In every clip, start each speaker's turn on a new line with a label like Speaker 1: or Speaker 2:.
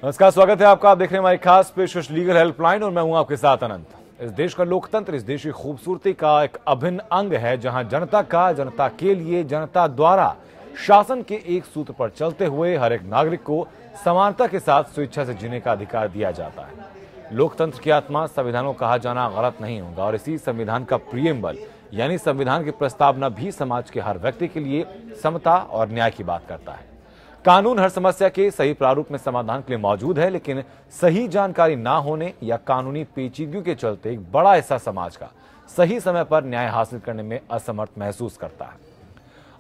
Speaker 1: नमस्कार, स्वागत है आपका। आप देख रहे हैं हमारी खास पेशकश लीगल हेल्पलाइन और मैं हूं आपके साथ अनंत। इस देश का लोकतंत्र इस देश की खूबसूरती का एक अभिन्न अंग है, जहां जनता का, जनता के लिए, जनता द्वारा शासन के एक सूत्र पर चलते हुए हर एक नागरिक को समानता के साथ स्वेच्छा से जीने का अधिकार दिया जाता है। लोकतंत्र की आत्मा संविधान को कहा जाना गलत नहीं होगा और इसी संविधान का प्रियम्बल यानी संविधान की प्रस्तावना भी समाज के हर व्यक्ति के लिए समता और न्याय की बात करता है। कानून हर समस्या के सही प्रारूप में समाधान के लिए मौजूद है, लेकिन सही जानकारी ना होने या कानूनी पेचीदगियों के चलते एक बड़ा हिस्सा समाज का सही समय पर न्याय हासिल करने में असमर्थ महसूस करता है।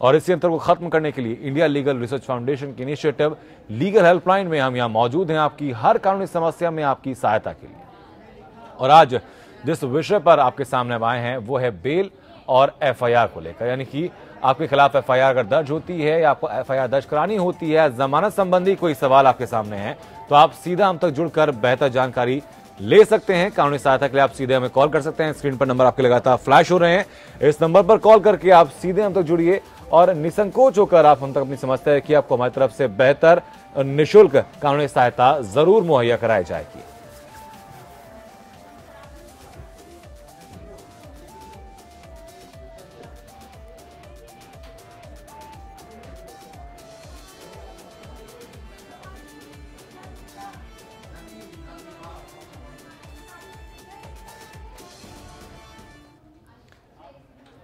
Speaker 1: और इसी अंतर को खत्म करने के लिए इंडिया लीगल रिसर्च फाउंडेशन की इनिशिएटिव लीगल हेल्पलाइन में हम यहाँ मौजूद हैं, आपकी हर कानूनी समस्या में आपकी सहायता के लिए। और आज जिस विषय पर आपके सामने आए हैं वो है बेल और एफआईआर को लेकर, यानी कि आपके खिलाफ एफआईआर अगर दर्ज होती है या आपको एफआईआर दर्ज करानी होती है, जमानत संबंधी कोई सवाल आपके सामने है, तो आप सीधा हम तक जुड़कर बेहतर जानकारी ले सकते हैं। कानूनी सहायता के लिए आप सीधे हमें कॉल कर सकते हैं। स्क्रीन पर नंबर आपके लगातार फ्लैश हो रहे हैं, इस नंबर पर कॉल करके आप सीधे हम तक जुड़िए और निसंकोच होकर आप हम तक अपनी समस्या कि आपको हमारी तरफ से बेहतर निःशुल्क कानूनी सहायता जरूर मुहैया कराई जाएगी।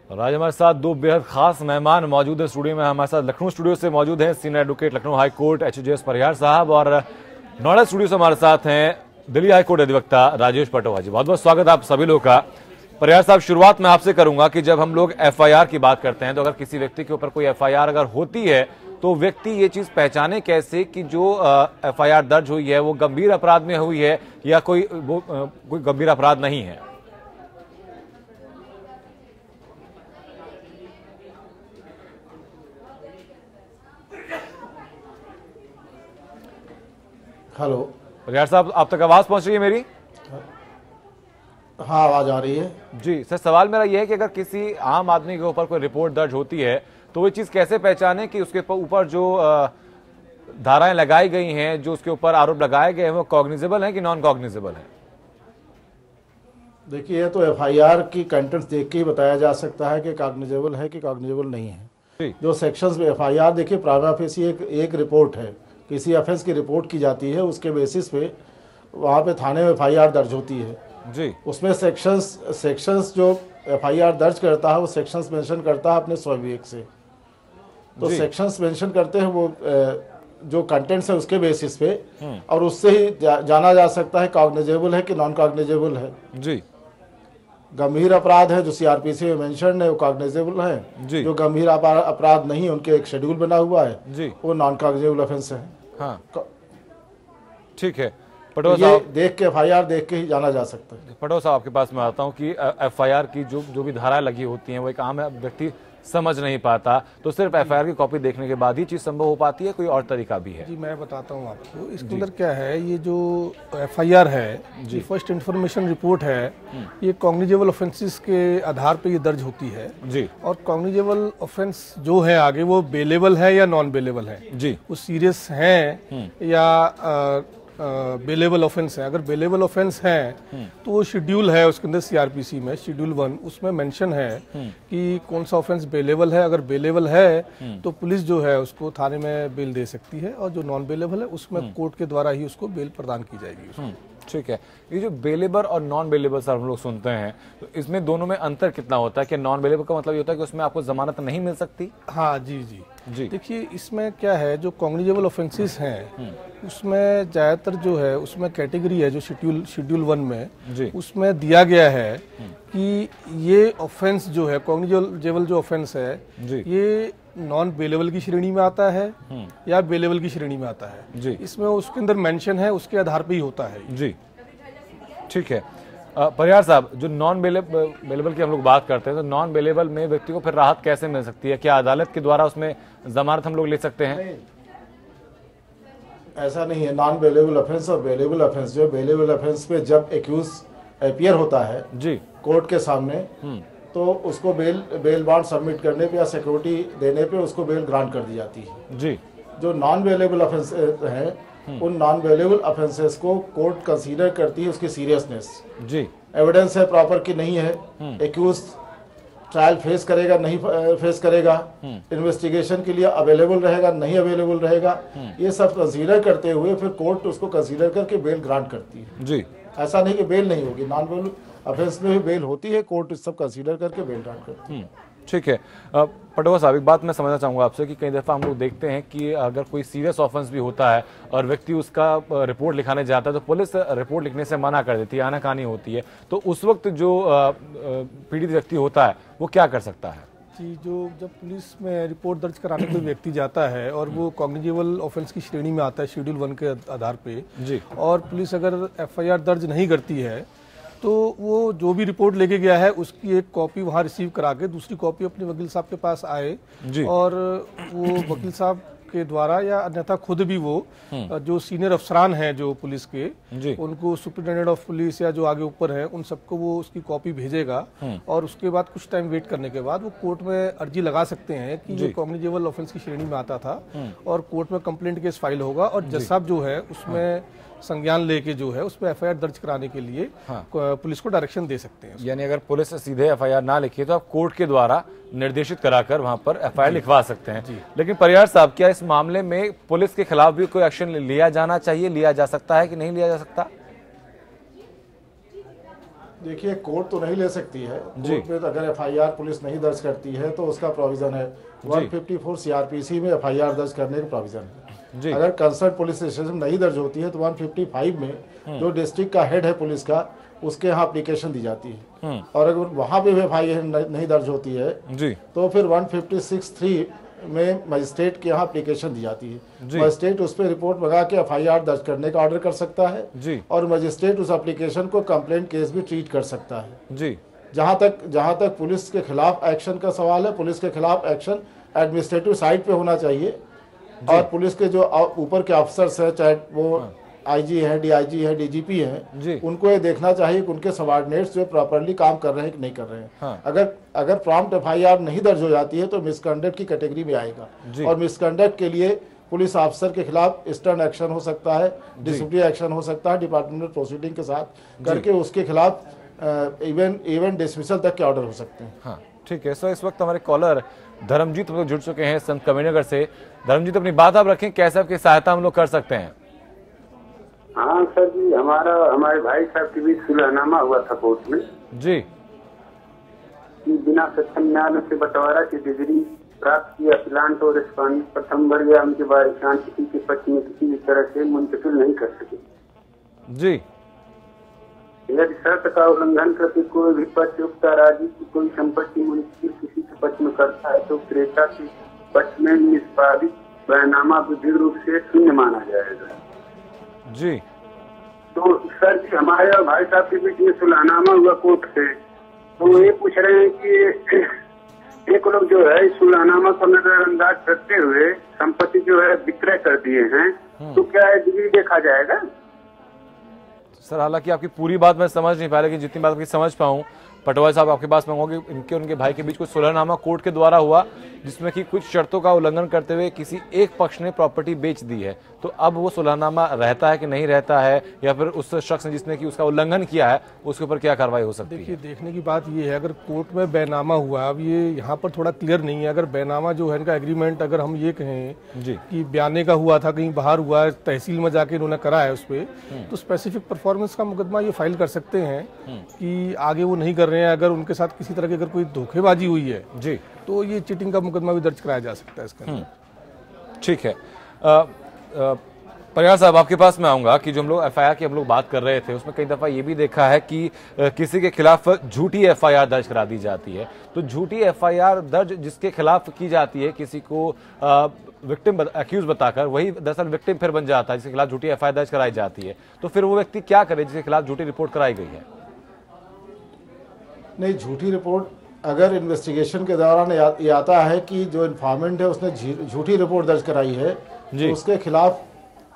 Speaker 1: और आज हमारे साथ दो बेहद खास मेहमान मौजूद है स्टूडियो में। हमारे साथ लखनऊ स्टूडियो से मौजूद हैं senior advocate Lucknow High Court HJS Parihar साहब, और नोएडा स्टूडियो से हमारे साथ हैं दिल्ली हाई कोर्ट अधिवक्ता राजेश पटोहा जी। बहुत बहुत स्वागत आप सभी लोगों का। परिहार साहब, शुरुआत में आपसे करूंगा कि जब हम लोग एफआईआर की बात करते हैं तो अगर किसी व्यक्ति के ऊपर कोई एफआईआर अगर होती है तो व्यक्ति ये चीज पहचाने कैसे कि जो एफआईआर दर्ज हुई है वो गंभीर अपराध में हुई है या कोई गंभीर अपराध नहीं है?
Speaker 2: हेलो
Speaker 1: परिहार साहब, आप तक आवाज पहुंच रही है मेरी?
Speaker 2: हाँ, आवाज आ रही है
Speaker 1: जी सर। सवाल मेरा यह है कि अगर किसी आम आदमी के ऊपर कोई रिपोर्ट दर्ज होती है तो वो चीज कैसे पहचाने कि उसके ऊपर जो धाराएं लगाई गई हैं, जो उसके ऊपर आरोप लगाए गए हैं, वो कॉग्निजेबल है कि नॉन कॉग्निजेबल है?
Speaker 2: देखिए, तो एफआईआर की कंटेंट्स देख के ही बताया जा सकता है कि कॉग्निजेबल है कि कॉग्निजेबल नहीं है। जो सेक्शंस में एफआईआर, देखिए प्राइमा फेसी एक रिपोर्ट है, किसी ऑफेंस की रिपोर्ट की जाती है, उसके बेसिस पे वहाँ पे थाने में एफआईआर दर्ज होती है
Speaker 1: जी। उसमें
Speaker 2: सेक्शंस जो एफआईआर दर्ज करता है वो सेक्शंस मेंशन करता है अपने स्वविवेक से। तो सेक्शंस मेंशन करते हैं वो जो कंटेंट्स है उसके बेसिस पे, और उससे ही जाना जा सकता है कॉग्निजेबल है कि नॉन कॉग्निजेबल है
Speaker 1: जी।
Speaker 2: गंभीर अपराध है जो सीआरपीसी में मेंशन है वो कॉग्निजेबल है जी। जो गंभीर अपराध नहीं है उनके एक शेड्यूल बना हुआ है जी, वो नॉन कॉग्निजेबल ऑफेंस है।
Speaker 1: हाँ, ठीक है।
Speaker 2: पटोहा साहब, देख के एफआईआर देख के ही जाना जा सकता है।
Speaker 1: पटोहा साहब, आपके पास मैं आता हूँ कि एफआईआर की जो भी धाराएं लगी होती हैं वो एक आम व्यक्ति समझ नहीं पाता, तो सिर्फ एफआईआर की कॉपी देखने के बाद ही चीज संभव हो पाती है? कोई और तरीका भी है?
Speaker 3: जी, मैं बताता हूँ आपको। इसके अंदर क्या है, ये जो एफआईआर है जी, फर्स्ट इन्फॉर्मेशन रिपोर्ट है, ये कॉग्निजेबल ऑफेंसेस के आधार पे ये दर्ज होती है जी। और कॉग्निजेबल ऑफेंस जो है आगे वो बेलेबल है या नॉन बेलेबल है जी, वो सीरियस है या बेलेबल ऑफेंस है। अगर बेलेबल ऑफेंस है तो वो शेड्यूल है उसके अंदर सीआरपीसी में, शेड्यूल 1, उसमें मेंशन है कि कौन सा ऑफेंस बेलेबल है। अगर बेलेबल है तो पुलिस जो है उसको थाने में बेल दे सकती है, और जो नॉन बेलेबल है उसमें कोर्ट के द्वारा ही उसको बेल प्रदान की जाएगी।
Speaker 1: ठीक है। ये जो बेलेबल और नॉन बेलेबल सर हम लोग सुनते हैं, तो इसमें दोनों में अंतर कितना होता है? कि नॉन बेलेबल का मतलब ये होता है कि उसमें आपको जमानत नहीं मिल सकती?
Speaker 3: हाँ जी जी जी। देखिए, इसमें क्या है, जो कॉग्निजेबल ऑफेंसेस हैं उसमें ज्यादातर जो है उसमें कैटेगरी है जो शेड्यूल 1 में उसमें दिया गया है कि ये ऑफेंस जो है कॉग्निजेबल जो ऑफेंस है ये नॉन बेलेबल की श्रेणी में आता है या बेलेबल की श्रेणी में आता है जी। इसमें उसके अंदर मेंशन है, उसके आधार पे ही होता है जी।
Speaker 1: ठीक है। परिहार साहब, जो नॉन बेलेबल की हम लोग बात करते हैं, तो नॉन बेलेबल में व्यक्ति को फिर राहत कैसे मिल सकती है? क्या अदालत के द्वारा उसमें जमानत हम लोग ले सकते हैं?
Speaker 2: ऐसा नहीं है। नॉन बेलेबल ऑफेंस और बेलेबल ऑफेंस, जो बेलेबल ऑफेंस पे जब एक्यूज अपीयर होता है जी कोर्ट के सामने, तो उसको बेल बॉन्ड सबमिट करने पे या सिक्योरिटी देने पे उसको बेल ग्रांट कर दी जाती है जी। जो नॉन बेलेबल ऑफेंस है उन नॉन वेलेबल ऑफेंसेस को कोर्ट कंसीडर करती है उसकी सीरियसनेस।
Speaker 1: जी,
Speaker 2: एविडेंस है प्रॉपर कि नहीं है, एक्यूज ट्रायल फेस करेगा नहीं फेस करेगा, इन्वेस्टिगेशन के लिए अवेलेबल रहेगा नहीं अवेलेबल रहेगा, ये सब कंसीडर करते हुए फिर कोर्ट उसको कंसीडर करके बेल ग्रांट करती है।
Speaker 1: जी,
Speaker 2: ऐसा नहीं कि बेल नहीं होगी, नॉन वेलेबल ऑफेंस में भी बेल होती है, कोर्ट इस सब कंसीडर करके बेल ग्रांट करती है।
Speaker 1: ठीक है। पटवा साहब, एक बात मैं समझना चाहूँगा आपसे कि कई दफ़ा हम लोग देखते हैं कि अगर कोई सीरियस ऑफेंस भी होता है और व्यक्ति उसका रिपोर्ट लिखाने जाता है तो पुलिस रिपोर्ट लिखने से मना कर देती है, आनाकानी होती है, तो उस वक्त जो पीड़ित व्यक्ति होता है वो क्या कर सकता है?
Speaker 3: जी, जो जब पुलिस में रिपोर्ट दर्ज कराने कोई व्यक्ति जाता है और वो कॉग्निजेबल ऑफेंस की श्रेणी में आता है शेड्यूल 1 के आधार पे
Speaker 1: जी,
Speaker 3: और पुलिस अगर एफआईआर दर्ज नहीं करती है तो वो जो भी रिपोर्ट लेके गया है उसकी एक कॉपी वहाँ रिसीव करा के दूसरी कॉपी अपने वकील साहब के पास आए और वो वकील साहब के द्वारा या अन्यथा खुद भी वो जो सीनियर अफसरान हैं जो पुलिस के उनको सुपरिटेंडेंट ऑफ पुलिस या जो आगे ऊपर है उन सबको वो उसकी कॉपी भेजेगा और उसके बाद कुछ टाइम वेट करने के बाद वो कोर्ट में अर्जी लगा सकते हैं कि ये कॉग्निजेबल ऑफेंस की श्रेणी में आता था और कोर्ट में कंप्लेंट केस फाइल होगा और जज साहब जो है उसमें संज्ञान लेके जो है उस पर एफआईआर दर्ज कराने के लिए पुलिस को डायरेक्शन दे सकते हैं।
Speaker 1: यानी अगर पुलिस सीधे एफआईआर ना लिखे तो आप कोर्ट के द्वारा निर्देशित कराकर वहां पर एफआईआर लिखवा सकते हैं। लेकिन परियार साहब, क्या इस मामले में पुलिस के खिलाफ भी कोई एक्शन लिया जाना चाहिए, लिया जा सकता है कि नहीं लिया जा सकता?
Speaker 2: देखिए, कोर्ट तो नहीं ले सकती है। कोर्ट में तो अगर एफआईआर पुलिस नहीं दर्ज करती है तो उसका प्रोविजन है 154 सीआरपीसी में एफआईआर दर्ज करने का प्रोविजन है। अगर कंसर्न पुलिस स्टेशन नहीं दर्ज होती है तो 155 में जो डिस्ट्रिक्ट का हेड है पुलिस का उसके यहाँ एप्लीकेशन दी जाती है और अगर वहां भी एफआईआर नहीं दर्ज होती है तो फिर 156(3) में मजिस्ट्रेट के यहाँ एप्लीकेशन दी जाती है। मजिस्ट्रेट उस पर रिपोर्ट मंगा के एफआईआर दर्ज करने का ऑर्डर कर सकता है और मजिस्ट्रेट उस एप्लीकेशन को कंप्लेंट केस भी ट्रीट कर सकता है। जहां तक पुलिस के खिलाफ एक्शन का सवाल है, पुलिस के खिलाफ एक्शन एडमिनिस्ट्रेटिव साइड पे होना चाहिए और पुलिस के जो ऊपर के अफसर्स है, चाहे वो आईजी है, डीआईजी है, डीजीपी है, उनको ये देखना चाहिए कि उनके सबऑर्डिनेट्स जो प्रॉपर्ली काम कर रहे हैं कि नहीं कर रहे हैं। अगर प्रॉम्प्ट एफआईआर नहीं दर्ज हो जाती है तो मिसकंडक्ट की कैटेगरी में आएगा और मिसकंडक्ट के लिए पुलिस ऑफिसर के खिलाफ स्टर्न एक्शन हो सकता है, डिसिप्लिनरी एक्शन हो सकता है, डिपार्टमेंटल प्रोसीडिंग के साथ करके उसके खिलाफ इवन डिसमिसल तक के ऑर्डर हो सकते हैं।
Speaker 1: ठीक है सर, इस वक्त हमारे कॉलर धर्मजीत जुड़ चुके हैं संत कबीरनगर से। धर्मजीत, अपनी बात आप रखें, कैसे आपकी सहायता हम लोग कर सकते हैं?
Speaker 4: हाँ सर जी, हमारे भाई साहब के बीच सुलहनामा हुआ था कोर्ट में
Speaker 1: जी
Speaker 4: कि बिना सक्षम न्यायालय से बंटवारा की डिग्री प्राप्त किया प्लांट और रिस्पॉन्ड प्रथम वर्ग या उनके वारिसान किसी के पक्ष में किसी भी तरह से मुंतकिल नहीं कर सके
Speaker 1: जी।
Speaker 4: यदि शर्त का उल्लंघन करके कोई भी पक्ष उक्त राज्य की कोई संपत्ति मुंतकिल किसी के पक्ष में करता है तो क्रेता के पक्ष में निष्पादित बयाननामा विधिक रूप से शून्य माना जाएगा
Speaker 1: जी।
Speaker 4: तो सर जी, हमारे और भाई साहब के बीच में सुलहनामा हुआ कोर्ट से, तो ये पूछ रहे हैं कि एक लोग जो है सुलहनामा को नजरअंदाज करते हुए संपत्ति जो है विक्रय कर दिए हैं, तो क्या डिग्री देखा जाएगा?
Speaker 1: सर, हालांकि आपकी पूरी बात मैं समझ नहीं पाया, लेकिन जितनी बात आपकी समझ पाऊं, पटवारी साहब आपके पास मांगोगे इनके उनके भाई के बीच कुछ सुलहनामा कोर्ट के द्वारा हुआ जिसमें कि कुछ शर्तों का उल्लंघन करते हुए किसी एक पक्ष ने प्रॉपर्टी बेच दी है, तो अब वो सुलहनामा रहता है कि नहीं रहता है, या फिर उस शख्स ने जिसने कि उसका उल्लंघन किया है उसके ऊपर क्या कार्रवाई हो सकती है?
Speaker 3: देखिए, देखने की बात ये है, अगर कोर्ट में बैनामा हुआ, अब ये यहाँ पर थोड़ा क्लियर नहीं है। अगर बैनामा जो है इनका एग्रीमेंट, अगर हम ये कहें
Speaker 1: जी
Speaker 3: कि बयाने का हुआ था, कहीं बाहर हुआ है, तहसील में जाके इन्होंने करा है उस पर, तो स्पेसिफिक परफॉर्मेंस का मुकदमा ये फाइल कर सकते हैं कि आगे वो नहीं कर रहे हैं। अगर उनके साथ किसी तरह की अगर कोई धोखेबाजी हुई है जी तो ये चीटिंग का मुकदमा भी दर्ज कराया जा सकता है इसके अंदर।
Speaker 1: ठीक है। परियार साहब, आपके पास मैं आऊंगा कि जो हम लोग एफआईआर की हम लोग बात कर रहे थे उसमें कई दफा ये भी देखा है कि किसी के खिलाफ झूठी एफआईआर दर्ज करा दी जाती है, तो झूठी एफआईआर दर्ज जिसके खिलाफ की जाती है, किसी को विक्टिम एक्यूज बताकर, वही दरअसल विक्टिम फिर बन जाता है जिसके खिलाफ झूठी एफआईआर दर्ज कराई जाती है, तो फिर वो व्यक्ति क्या करे जिसके खिलाफ झूठी रिपोर्ट कराई गई है?
Speaker 2: नहीं, झूठी रिपोर्ट अगर इन्वेस्टिगेशन के दौरान ये आता है कि जो इन्फॉर्मेंट है उसने झूठी रिपोर्ट दर्ज कराई है, तो उसके खिलाफ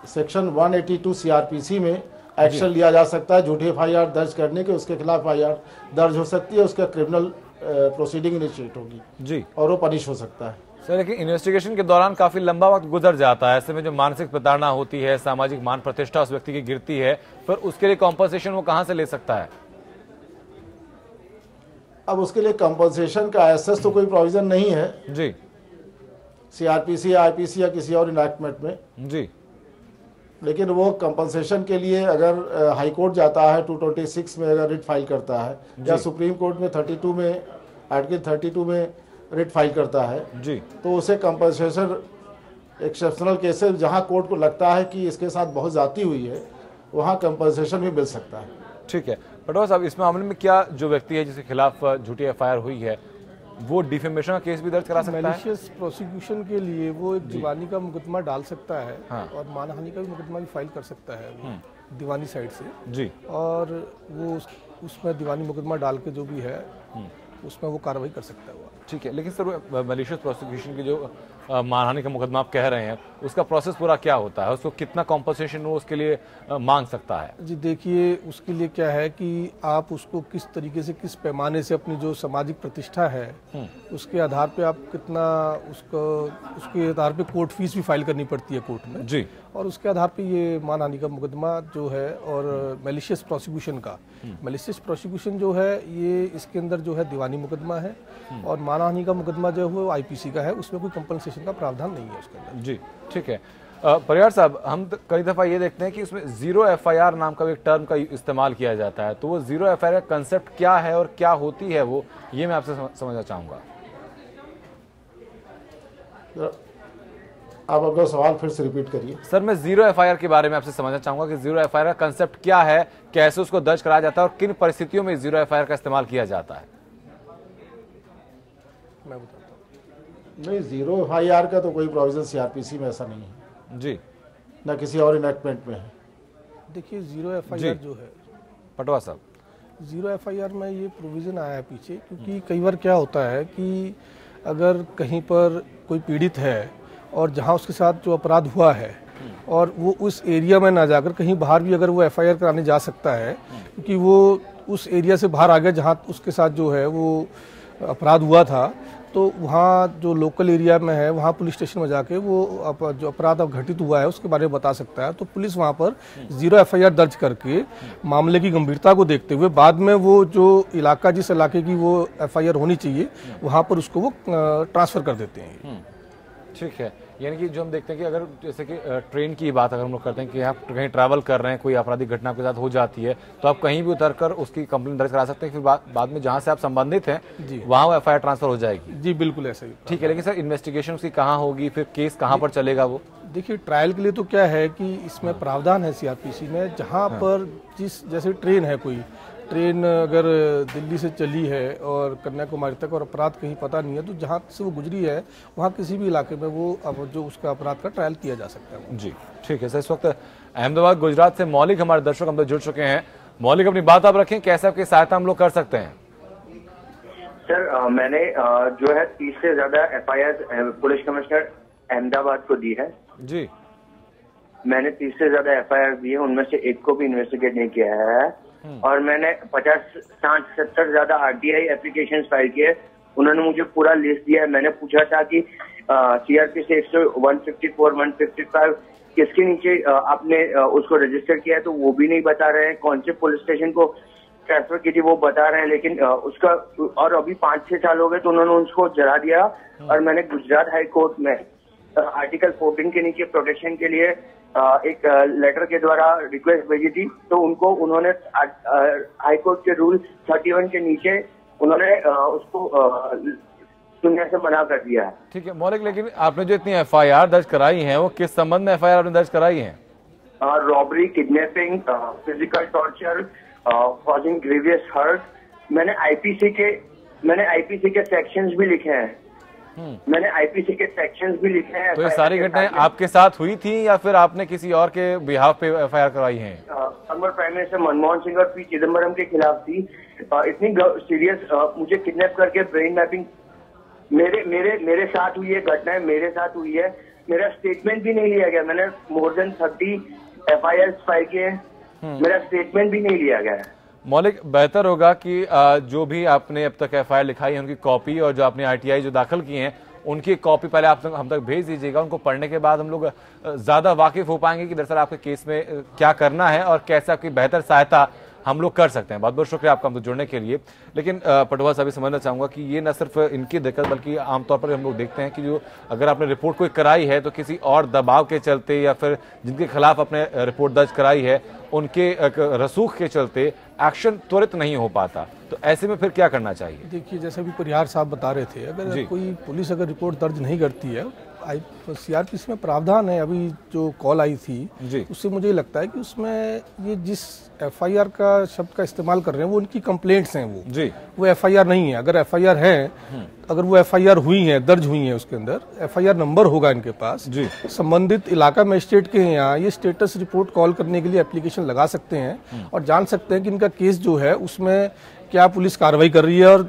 Speaker 2: सेक्शन 182 सीआरपीसी में एक्शन लिया जा सकता है। झूठी एफआईआर दर्ज करने के उसके खिलाफ एफआईआर दर्ज हो सकती है, उसका क्रिमिनल प्रोसीडिंग इनिशिएट होगी
Speaker 1: जी,
Speaker 2: और वो पनिश हो सकता है।
Speaker 1: सर लेकिन इन्वेस्टिगेशन के दौरान काफी लंबा वक्त गुजर जाता है, ऐसे में जो मानसिक प्रताड़ना होती है, सामाजिक मान प्रतिष्ठा उस व्यक्ति की गिरती है, फिर उसके लिए कॉम्पनसेशन वो कहां से ले सकता है?
Speaker 2: अब उसके लिए कंपनसेशन का एसेस तो कोई प्रोविजन नहीं है
Speaker 1: जी,
Speaker 2: सीआरपीसी या आईपीसी या किसी और इनैक्टमेंट में
Speaker 1: जी,
Speaker 2: लेकिन वो कंपनसेशन के लिए अगर हाई कोर्ट जाता है 226 में अगर रिट फाइल करता है या सुप्रीम कोर्ट में 32 में आर्टिकल 32 में रिट फाइल करता है
Speaker 1: जी,
Speaker 2: तो उसे कंपनसेशन एक्सेप्शनल केसेस जहां कोर्ट को लगता है कि इसके साथ बहुत ज्यादती हुई है वहां कंपनसेशन भी मिल सकता है।
Speaker 1: ठीक है। पटवार साहब, इस मामले में क्या जो व्यक्ति है जिसके खिलाफ झूठी एफआईआर हुई है वो डिफेमेशन का केस भी दर्ज करा सकता है?
Speaker 3: मैलिशियस प्रोसिक्यूशन के लिए वो एक दीवानी का मुकदमा डाल सकता है।
Speaker 1: हाँ।
Speaker 3: और मानहानि का भी मुकदमा भी फाइल कर सकता है वो दीवानी साइड से
Speaker 1: जी,
Speaker 3: और वो उसमें दीवानी मुकदमा डाल के जो भी है उसमें वो कार्रवाई कर सकता है वो।
Speaker 1: ठीक है। लेकिन सर मैलिशियस प्रोसिक्यूशन की जो मानहानि का मुकदमा आप कह रहे हैं उसका प्रोसेस पूरा क्या होता है, उसको कितना कॉम्पनसेशन वो उसके लिए मांग सकता है?
Speaker 3: जी देखिए, उसके लिए क्या है कि आप उसको किस तरीके से, किस पैमाने से अपनी जो सामाजिक प्रतिष्ठा है उसके आधार पे आप कितना उसके आधार पे कोर्ट फीस भी फाइल करनी पड़ती है कोर्ट में
Speaker 1: जी,
Speaker 3: और उसके आधार पे ये मानहानि का मुकदमा जो है और मैलिशियस प्रोसिक्यूशन का, मैलिशियस प्रोसिक्यूशन जो है ये इसके अंदर जो है दीवानी मुकदमा है और मानहानि का मुकदमा जो है वो आईपीसी का है, उसमें कोई कंपनसेशन का प्रावधान नहीं है उसके अंदर।
Speaker 1: जी, ठीक है। परिवार साहब, हम कई दफा ये देखते हैं कि उसमें जीरो एफआईआर नाम का एक टर्म का इस्तेमाल किया जाता है, तो वो जीरो एफआईआर का कंसेप्ट क्या है और क्या होती है वो, ये मैं आपसे समझना चाहूंगा।
Speaker 2: आप अगर सवाल फिर से रिपीट करिए।
Speaker 1: सर, मैं जीरो एफआईआर के बारे में आपसे समझना चाहूंगा कि जीरो एफआईआर का कंसेप्ट क्या है, कैसे उसको दर्ज कराया जाता है और किन परिस्थितियों में जीरो एफआईआर का इस्तेमाल किया जाता है?
Speaker 3: मैं बताता हूँ।
Speaker 2: नहीं, जीरो एफआईआर का तो कोई प्रोविजन सीआरपीसी में ऐसा नहीं है
Speaker 1: जी,
Speaker 2: ना किसी और इनैक्टमेंट में है।
Speaker 3: देखिए, जीरो एफआईआर जो है,
Speaker 1: पटवा साहब,
Speaker 3: जीरो एफआईआर में ये प्रोविज़न आया है पीछे, क्योंकि कई बार क्या होता है कि अगर कहीं पर कोई पीड़ित है और जहां उसके साथ जो अपराध हुआ है और वो उस एरिया में ना जाकर कहीं बाहर भी अगर वो एफआईआर कराने जा सकता है, क्योंकि वो उस एरिया से बाहर आ गया जहां उसके साथ जो है वो अपराध हुआ था, तो वहाँ जो लोकल एरिया में है वहाँ पुलिस स्टेशन में जाके वो जो अपराध अब घटित हुआ है उसके बारे में बता सकता है। तो पुलिस वहाँ पर जीरो एफआईआर दर्ज करके मामले की गंभीरता को देखते हुए बाद में वो जो इलाका, जिस इलाके की वो एफआईआर होनी चाहिए, वहाँ पर उसको वो ट्रांसफ़र कर देते हैं।
Speaker 1: ठीक है। यानी कि जो हम देखते हैं कि अगर जैसे कि ट्रेन की बात अगर हम लोग करते हैं कि आप कहीं ट्रैवल कर रहे हैं, कोई आपराधिक घटना आपके साथ हो जाती है, तो आप कहीं भी उतरकर उसकी कंप्लेंट दर्ज करा सकते हैं, फिर बाद में जहां से आप संबंधित हैं वहां वो एफआईआर ट्रांसफर हो जाएगी।
Speaker 3: जी बिल्कुल ऐसा ही।
Speaker 1: ठीक है। लेकिन सर, इन्वेस्टिगेशन उसकी कहाँ होगी, फिर केस कहाँ पर चलेगा वो?
Speaker 3: देखिए, ट्रायल के लिए तो क्या है कि इसमें प्रावधान है सीआरपीसी में, जहाँ पर जैसे ट्रेन है, कोई ट्रेन अगर दिल्ली से चली है और कन्याकुमारी तक और अपराध कहीं पता नहीं है, तो जहाँ से वो गुजरी है वहाँ किसी भी इलाके में वो अब जो उसका अपराध का ट्रायल किया जा सकता है।
Speaker 1: जी, ठीक है सर। इस वक्त अहमदाबाद गुजरात से मौलिक हमारे दर्शक हम जुड़ चुके हैं। मौलिक, अपनी बात आप रखें, कैसे आपकी सहायता हम लोग कर सकते हैं?
Speaker 5: सर, मैंने जो है 30 से ज्यादा एफआईआर पुलिस कमिश्नर अहमदाबाद को दी है।
Speaker 1: जी,
Speaker 5: मैंने 30 से ज्यादा एफआईआर दी है, उनमें से एक को भी इन्वेस्टिगेट नहीं किया है और मैंने 50, 60, 70 ज्यादा आरटीआई एप्लीकेशन फाइल किए। उन्होंने मुझे पूरा लिस्ट दिया है। मैंने पूछा था कि सीआरपीसी 154, 155 किसके नीचे आपने उसको रजिस्टर किया है, तो वो भी नहीं बता रहे हैं। कौन से पुलिस स्टेशन को ट्रांसफर की थी वो बता रहे हैं, लेकिन उसका और अभी 5-6 साल हो गए तो उन्होंने उसको जला दिया। और मैंने गुजरात हाई कोर्ट में आर्टिकल 14 के नीचे प्रोटेक्शन के लिए एक लेटर के द्वारा रिक्वेस्ट भेजी थी, तो उन्होंने हाई कोर्ट के रूल 31 के नीचे उन्होंने उसको सुनने से मना कर दिया है।
Speaker 1: ठीक है मौलिक, लेकिन आपने जो इतनी एफआईआर दर्ज कराई हैं वो किस संबंध में एफआईआर आपने दर्ज कराई हैं?
Speaker 5: Robbery, kidnapping, physical torture, causing grievous hurt. मैंने आईपीसी के सेक्शंस भी लिखे हैं। मैंने आईपीसी के सेक्शंस भी लिखे हैं।
Speaker 1: तो ये सारी घटनाएं आपके साथ हुई थी या फिर आपने किसी और के बिहाफ पे एफआईआर करवाई हैं?
Speaker 5: Former prime minister Manmohan Singh और पी चिदम्बरम के खिलाफ थी। इतनी सीरियस, मुझे किडनैप करके ब्रेन मैपिंग मेरे साथ हुई है, घटनाएं मेरे साथ हुई है। मेरा स्टेटमेंट भी नहीं लिया गया। मैंने मोर देन 30 एफआईआर फाइल किए, मेरा स्टेटमेंट भी नहीं लिया गया है।
Speaker 1: मौलिक, बेहतर होगा कि जो भी आपने अब तक एफआईआर लिखाई है उनकी कॉपी और जो आपने आरटीआई जो दाखिल किए हैं उनकी कॉपी पहले आप हम तक भेज दीजिएगा। उनको पढ़ने के बाद हम लोग ज्यादा वाकिफ हो पाएंगे कि दरअसल आपके केस में क्या करना है और कैसे आपकी बेहतर सहायता हम लोग कर सकते हैं। बहुत बहुत शुक्रिया आपका हमसे जुड़ने के लिए। लेकिन पटवार साहब समझना चाहूंगा कि ये न सिर्फ इनकी दिक्कत बल्कि आमतौर पर हम लोग देखते हैं कि जो अगर आपने रिपोर्ट कोई कराई है तो किसी और दबाव के चलते या फिर जिनके खिलाफ आपने रिपोर्ट दर्ज कराई है उनके रसूख के चलते एक्शन त्वरित नहीं हो पाता, तो ऐसे में फिर क्या करना चाहिए?
Speaker 3: देखिए, जैसा भी परिहार साहब बता रहे थे, अगर कोई पुलिस अगर रिपोर्ट दर्ज नहीं करती है, सीआरपीसी में प्रावधान है, अभी जो कॉल आई थी उससे मुझे लगता है कि उसमें ये जिस एफआईआर का शब्द का इस्तेमाल कर रहे हैं वो उनकी कंप्लेंट्स हैं, वो एफआईआर नहीं है। अगर एफआईआर है, अगर वो एफआईआर हुई है, दर्ज हुई है, उसके अंदर एफआईआर नंबर होगा इनके पास, संबंधित इलाका मजिस्ट्रेट के यहाँ ये स्टेटस रिपोर्ट कॉल करने के लिए एप्लीकेशन लगा सकते हैं और जान सकते हैं कि इनका केस जो है उसमें क्या पुलिस कार्रवाई कर रही है। और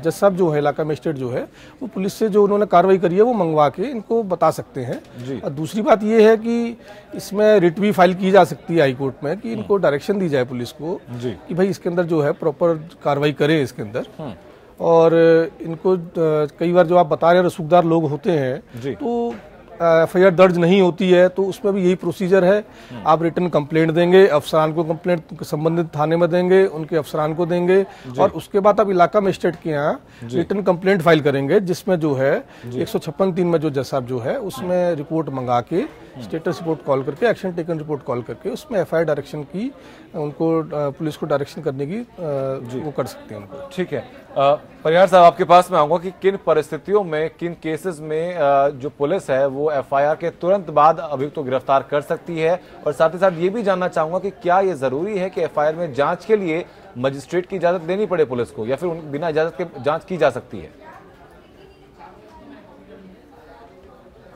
Speaker 3: जज साहब जो है, इलाका मजिस्ट्रेट जो है, वो पुलिस से जो उन्होंने कार्रवाई करी है वो मंगवा के इनको बता सकते हैं। और दूसरी बात ये है कि इसमें रिट भी फाइल की जा सकती है हाई कोर्ट में कि इनको डायरेक्शन दी जाए पुलिस को कि भाई इसके अंदर जो है प्रॉपर कार्रवाई करे इसके अंदर। और इनको कई बार जो आप बता रहे हैं रसूखदार लोग होते हैं तो एफआईआर दर्ज नहीं होती है, तो उसमें भी यही प्रोसीजर है। आप रिटन कंप्लेंट देंगे, अफसरान को कंप्लेंट संबंधित थाने में देंगे, उनके अफसरान को देंगे और उसके बाद आप इलाका मजिस्ट्रेट के यहाँ रिटन कंप्लेंट फाइल करेंगे, जिसमें जो है 156(3) में जो जज साहब जो है उसमें रिपोर्ट मंगा के स्टेटस रिपोर्ट कॉल करके, एक्शन टेकन रिपोर्ट कॉल करके उसमें एफआईआर डायरेक्शन की उनको पुलिस को डायरेक्शन करने की वो कर सकते हैं उनको।
Speaker 1: ठीक है, परिहार साहब आपके पास मैं आऊंगा कि किन परिस्थितियों में, किन केसेस में जो पुलिस है वो एफआईआर के तुरंत बाद अभियुक्त को गिरफ्तार कर सकती है, और साथ ही साथ ये भी जानना चाहूंगा कि क्या ये जरूरी है कि एफआईआर में जांच के लिए मजिस्ट्रेट की इजाजत देनी पड़े पुलिस को या फिर बिना इजाजत के जांच की जा सकती है?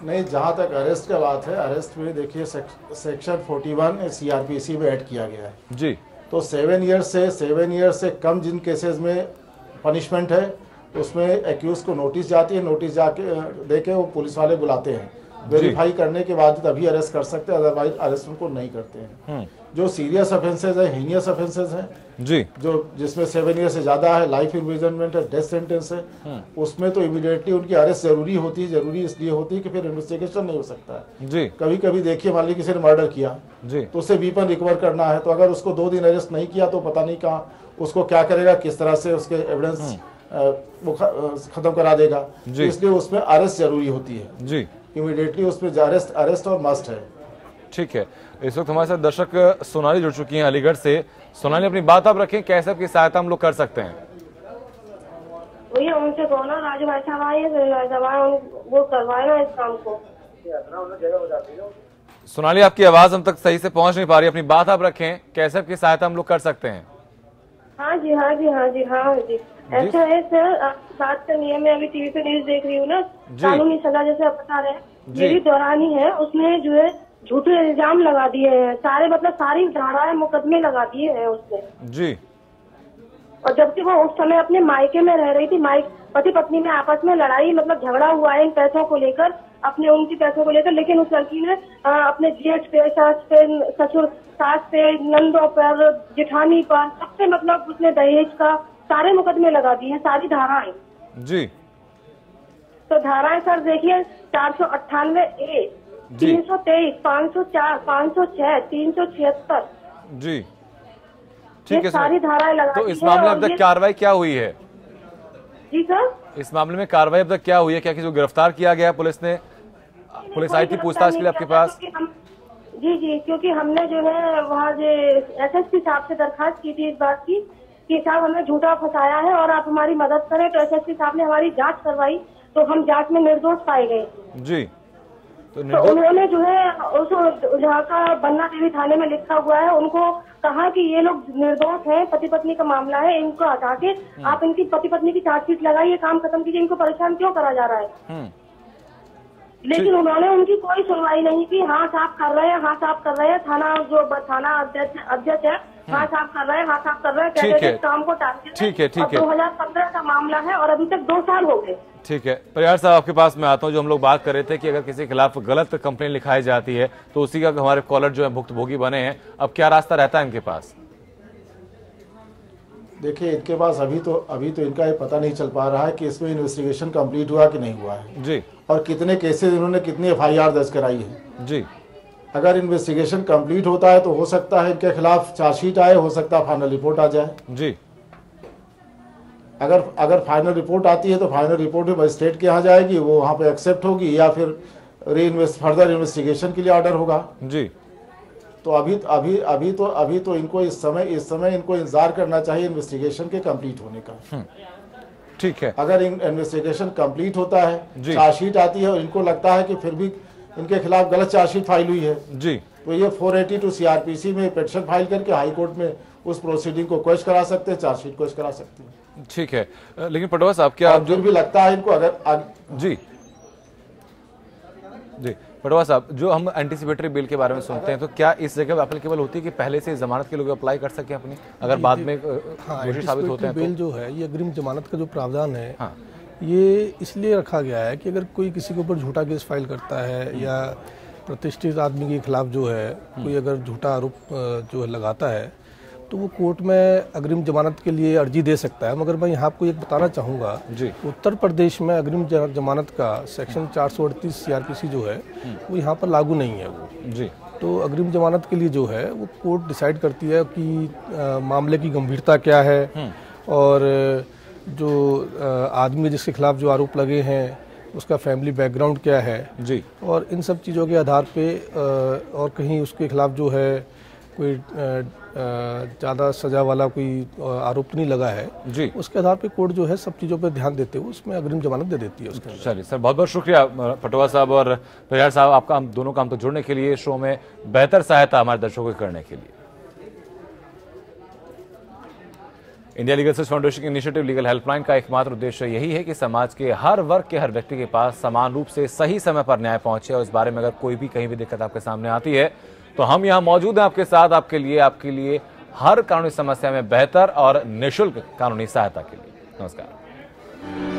Speaker 2: नहीं, जहां तक अरेस्ट का बात है, अरेस्ट में देखिए सेक्शन 41 सीआरपीसी में ऐड किया गया है जी। तो 7 ईयर से कम जिन केसेस में पनिशमेंट है उसमें एक्यूज को नोटिस जाती है, नोटिस जाके देके वो पुलिस वाले बुलाते हैं, वेरीफाई करने के बाद तभी अरेस्ट कर सकते हैं, अदरवाइज अरेस्ट उनको नहीं करते हैं। जो सीरियस ऑफेंसेज है, हीनियस ऑफेंसेज हैं जी, जो जिसमें 7 ईयर से ज्यादा है, लाइफ इम्प्रिजनमेंट है, डेथ सेंटेंस है, उसमें तो इमीडिएटली उनकी अरेस्ट जरूरी होती है। जरूरी इसलिए होती है कि फिर इन्वेस्टिगेशन नहीं हो सकता है जी। कभी कभी देखिए, मान लीजिए किसी ने मर्डर किया जी, तो उसे वीपन रिकवर करना है, तो अगर उसको 2 दिन अरेस्ट नहीं किया तो पता नहीं कहाँ उसको क्या करेगा, किस तरह से उसके एविडेंस वो खत्म करा देगा, इसलिए उसमें अरेस्ट जरूरी होती है जी, इमीडिएटली उसमें अरेस्ट और मस्ट है।
Speaker 1: ठीक है, इस वक्त हमारे साथ दर्शक सोनाली जुड़ चुकी हैं अलीगढ़ से। सोनाली, अपनी बात आप रखें, कैसे आपकी सहायता हम लोग कर सकते हैं?
Speaker 6: भैया उनसे कहो ना, राजू भाई साहब आए वो करवाए ना इस काम को।
Speaker 1: सोनाली, आपकी आवाज हम तक सही से पहुंच नहीं पा रही, अपनी बात आप रखें, कैसे आपकी सहायता हम लोग कर सकते हैं?
Speaker 6: हाँ जी, हाँ जी, हाँ जी, हाँ जी। ऐसा है सर, बात करनी है, मैं अभी टीवी पे न्यूज देख रही हूँ ना, कानूनी सजा जैसे आप बता रहे हैं, मेरी दौरानी है, उसने जो है झूठे इल्जाम लगा दिए हैं, सारे मतलब सारी धाराएं मुकदमे लगा दिए हैं उसने जी। और जबकि वो उस समय अपने मायके में रह रही थी, पति पत्नी में आपस में लड़ाई मतलब झगड़ा हुआ है इन पैसों को लेकर, उनकी पैसों को लेकर, लेकिन उस लड़की ने अपने जेठ पे, सास पे, ससुर सास पे, नंदों पर, जेठानी पर, सबसे मतलब उसने दहेज का सारे मुकदमे लगा दिए हैं, सारी धाराएं
Speaker 1: जी।
Speaker 6: तो धाराएं सर देखिए, 498A, 323, 504, 506, 376
Speaker 1: जी। ठीक है,
Speaker 6: सारी धाराएं लगा।
Speaker 1: तो इस मामले में अब तक कार्रवाई क्या हुई है?
Speaker 6: जी सर,
Speaker 1: इस मामले में कार्रवाई अब तक क्या हुई है? क्या किसी को गिरफ्तार किया गया पुलिस ने? पुलिस आई थी पूछताछ के लिए आपके पास?
Speaker 6: जी जी, क्योंकि हमने जो है वहाँ जो एसएसपी साहब से दरखास्त की थी इस बात की कि साहब हमें झूठा फंसाया है और आप हमारी मदद करें, तो एसएसपी साहब ने हमारी जांच करवाई, तो हम जांच में निर्दोष पाए गए जी। तो उन्होंने जो है उस जहाँ का बन्ना देवी थाने में लिखा हुआ है, उनको कहा कि ये लोग निर्दोष हैं, पति पत्नी का मामला है, इनको हटा के आप इनकी पति पत्नी की चार्जशीट लगाइए, काम खत्म कीजिए, इनको परेशान क्यों करा जा रहा है। लेकिन उन्होंने उनकी कोई सुनवाई नहीं की। हाँ साफ कर रहे हैं, हाँ साफ कर रहे हैं, थाना अध्यक्ष है, हाँ साफ कर रहे हैं, हाँ साफ कर रहे हैं, कहते हैं काम को टारगेट।
Speaker 1: ठीक है, ठीक है।
Speaker 6: 2015 का मामला है और अभी तक 2 साल हो गए।
Speaker 1: ठीक है, परिहार साहब आपके पास मैं आता हूँ। जो हम लोग बात कर रहे थे कि अगर किसी के खिलाफ गलत कंप्लेन लिखाई जाती है तो उसी का हमारे कॉलर जो है भुक्तभोगी बने हैं, अब क्या रास्ता रहता है इनके पास?
Speaker 2: देखिए, इनके पास अभी तो इनका ये पता नहीं चल पा रहा है कि इसमें इन्वेस्टिगेशन कंप्लीट हुआ कि नहीं हुआ है
Speaker 1: जी,
Speaker 2: और कितने केसेस इन्होंने कितनी एफआईआर दर्ज कराई है
Speaker 1: जी।
Speaker 2: अगर इन्वेस्टिगेशन कंप्लीट होता है तो हो सकता है इनके खिलाफ चार्जशीट आए, हो सकता है फाइनल रिपोर्ट आ जाए।
Speaker 1: जी।
Speaker 2: अगर फाइनल रिपोर्ट आती है तो फाइनल रिपोर्ट भी मजिस्ट्रेट के यहाँ जाएगी, वो वहाँ पे एक्सेप्ट होगी या फिर फर्दर इन्वेस्टिगेशन के लिए ऑर्डर होगा।
Speaker 1: जी।
Speaker 2: तो अभी तो इनको इस समय इनको इंतजार करना चाहिए इन्वेस्टिगेशन के कंप्लीट होने का।
Speaker 1: ठीक है।
Speaker 2: अगर इन्वेस्टिगेशन कंप्लीट होता है, चार्जशीट आती है और इनको लगता है कि फिर भी इनके खिलाफ गलत चार्जशीट फाइल हुई है
Speaker 1: जी,
Speaker 2: तो ये 482 सीआरपीसी में पिटीशन फाइल करके हाई कोर्ट में उस प्रोसीडिंग को क्वेश्चन करा सकते हैं, चार्जशीट क्वेश्चन करा सकते हैं।
Speaker 1: ठीक है। लेकिन पटवा साहब क्या आप
Speaker 2: जो भी लगता है इनको
Speaker 1: जी जी पटवा साहब, जो हम एंटीसिपेटरी बिल के बारे में सुनते हैं तो क्या इस जगह एप्लीकेबल होती है कि पहले से जमानत के लोग अप्लाई कर सके अपनी, अगर बाद में दोषी साबित होते हैं?
Speaker 3: बिल जो है ये अग्रिम जमानत का जो प्रावधान है, ये इसलिए रखा गया है कि अगर कोई किसी के ऊपर झूठा केस फाइल करता है या प्रतिष्ठित आदमी के खिलाफ जो है कोई अगर झूठा आरोप जो है लगाता है तो वो कोर्ट में अग्रिम जमानत के लिए अर्जी दे सकता है। मगर मैं यहाँ आपको एक बताना चाहूँगा, उत्तर प्रदेश में अग्रिम जमानत का सेक्शन 438 सीआरपीसी जो है वो यहाँ पर लागू नहीं है वो जी। तो अग्रिम जमानत के लिए जो है वो कोर्ट डिसाइड करती है कि मामले की गंभीरता क्या है और जो आदमी जिसके खिलाफ जो आरोप लगे हैं उसका फैमिली बैकग्राउंड क्या है जी, और इन सब चीज़ों के आधार पे और कहीं उसके खिलाफ जो है कोई ज़्यादा सजा वाला कोई आरोप नहीं लगा है जी, उसके आधार पे कोर्ट जो है सब चीज़ों पे ध्यान देते हुए उसमें अग्रिम जमानत दे देती है उसके।
Speaker 1: चलिए सर, बहुत बहुत शुक्रिया पटवा साहब और परिहार साहब, आपका हम दोनों काम तो जुड़ने के लिए, शो में बेहतर सहायता हमारे दर्शकों को करने के लिए। इंडिया लीगल सर्च फाउंडेशन की इनिशिएटिव लीगल हेल्पलाइन का एकमात्र उद्देश्य यही है कि समाज के हर वर्ग के हर व्यक्ति के पास समान रूप से सही समय पर न्याय पहुंचे, और इस बारे में अगर कोई भी कहीं भी दिक्कत आपके सामने आती है तो हम यहां मौजूद हैं आपके साथ, आपके लिए हर कानूनी समस्या में बेहतर और निःशुल्क कानूनी सहायता के लिए। नमस्कार।